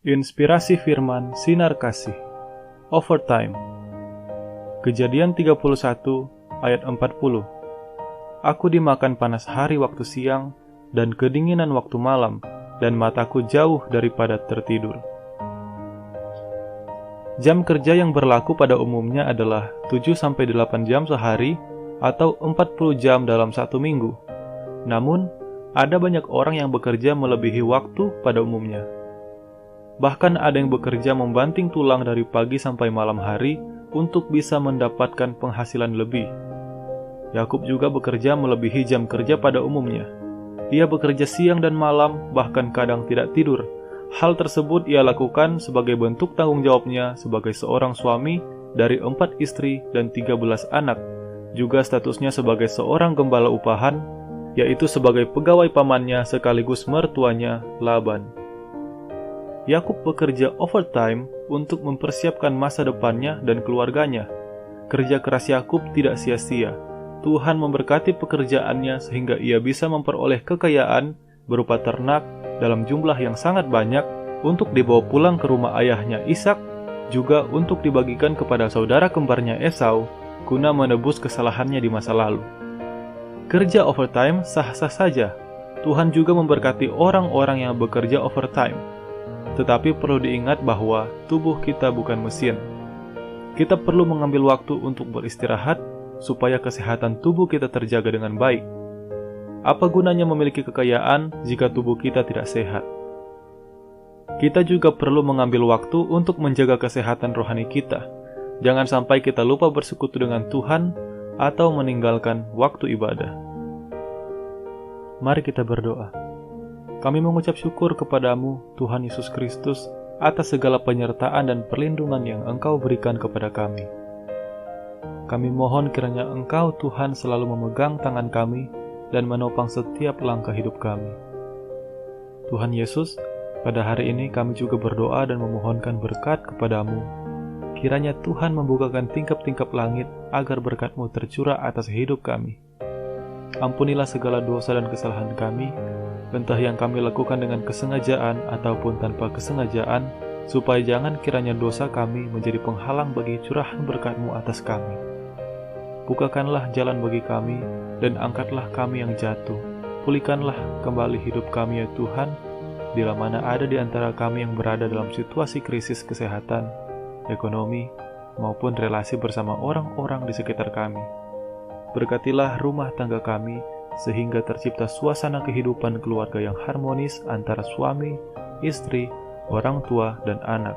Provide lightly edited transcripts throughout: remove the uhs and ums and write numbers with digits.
Inspirasi firman sinar kasih. Overtime. Kejadian 31 ayat 40. Aku dimakan panas hari waktu siang dan kedinginan waktu malam, dan mataku jauh daripada tertidur. Jam kerja yang berlaku pada umumnya adalah 7-8 jam sehari atau 40 jam dalam satu minggu. Namun, ada banyak orang yang bekerja melebihi waktu pada umumnya. Bahkan ada yang bekerja membanting tulang dari pagi sampai malam hari untuk bisa mendapatkan penghasilan lebih. Yakub juga bekerja melebihi jam kerja pada umumnya. Ia bekerja siang dan malam, bahkan kadang tidak tidur. Hal tersebut ia lakukan sebagai bentuk tanggung jawabnya sebagai seorang suami dari 4 istri dan 13 anak. Juga statusnya sebagai seorang gembala upahan, yaitu sebagai pegawai pamannya sekaligus mertuanya Laban. Yakub bekerja overtime untuk mempersiapkan masa depannya dan keluarganya. Kerja keras Yakub tidak sia-sia. Tuhan memberkati pekerjaannya sehingga ia bisa memperoleh kekayaan berupa ternak dalam jumlah yang sangat banyak untuk dibawa pulang ke rumah ayahnya Ishak, juga untuk dibagikan kepada saudara kembarnya Esau guna menebus kesalahannya di masa lalu. Kerja overtime sah-sah saja. Tuhan juga memberkati orang-orang yang bekerja overtime. Tetapi perlu diingat bahwa tubuh kita bukan mesin. Kita perlu mengambil waktu untuk beristirahat supaya kesehatan tubuh kita terjaga dengan baik. Apa gunanya memiliki kekayaan jika tubuh kita tidak sehat? Kita juga perlu mengambil waktu untuk menjaga kesehatan rohani kita. Jangan sampai kita lupa bersekutu dengan Tuhan atau meninggalkan waktu ibadah. Mari kita berdoa. Kami mengucap syukur kepadamu, Tuhan Yesus Kristus, atas segala penyertaan dan perlindungan yang Engkau berikan kepada kami. Kami mohon kiranya Engkau, Tuhan, selalu memegang tangan kami dan menopang setiap langkah hidup kami. Tuhan Yesus, pada hari ini kami juga berdoa dan memohonkan berkat kepadamu. Kiranya Tuhan membukakan tingkap-tingkap langit agar berkat-Mu tercurah atas hidup kami. Ampunilah segala dosa dan kesalahan kami, entah yang kami lakukan dengan kesengajaan ataupun tanpa kesengajaan, supaya jangan kiranya dosa kami menjadi penghalang bagi curahan berkat-Mu atas kami. Bukakanlah jalan bagi kami, dan angkatlah kami yang jatuh. Pulihkanlah kembali hidup kami ya Tuhan, bila mana ada di antara kami yang berada dalam situasi krisis kesehatan, ekonomi, maupun relasi bersama orang-orang di sekitar kami. Berkatilah rumah tangga kami, sehingga tercipta suasana kehidupan keluarga yang harmonis antara suami, istri, orang tua, dan anak.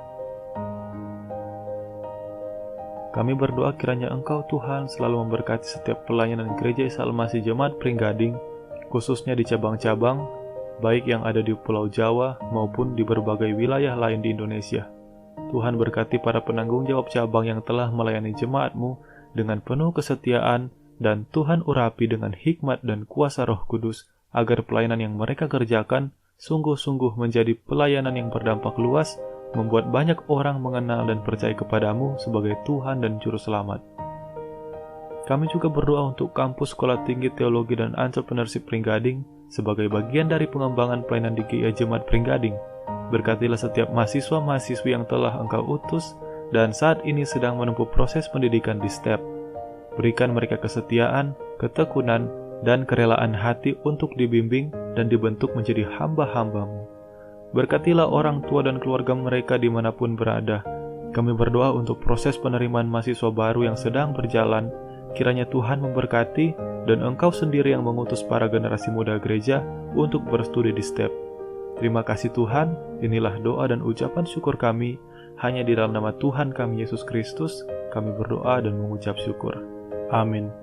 Kami berdoa kiranya Engkau Tuhan selalu memberkati setiap pelayanan Gereja Isa Al-Masih Jemaat Pringgading, khususnya di cabang-cabang, baik yang ada di Pulau Jawa maupun di berbagai wilayah lain di Indonesia. Tuhan berkati para penanggung jawab cabang yang telah melayani jemaat-Mu dengan penuh kesetiaan, dan Tuhan urapi dengan hikmat dan kuasa Roh Kudus, agar pelayanan yang mereka kerjakan sungguh-sungguh menjadi pelayanan yang berdampak luas, membuat banyak orang mengenal dan percaya kepadamu sebagai Tuhan dan Juru Selamat. Kami juga berdoa untuk kampus Sekolah Tinggi Teologi dan Entrepreneurship Pringgading sebagai bagian dari pengembangan pelayanan di GIA Jemaat Pringgading. Berkatilah setiap mahasiswa-mahasiswi yang telah Engkau utus dan saat ini sedang menempuh proses pendidikan di STEP. Berikan mereka kesetiaan, ketekunan, dan kerelaan hati untuk dibimbing dan dibentuk menjadi hamba-hamba-Mu. Berkatilah orang tua dan keluarga mereka dimanapun berada. Kami berdoa untuk proses penerimaan mahasiswa baru yang sedang berjalan. Kiranya Tuhan memberkati dan Engkau sendiri yang mengutus para generasi muda gereja untuk berstudi di STEP. Terima kasih Tuhan, inilah doa dan ucapan syukur kami. Hanya di dalam nama Tuhan kami Yesus Kristus, kami berdoa dan mengucap syukur. Amin.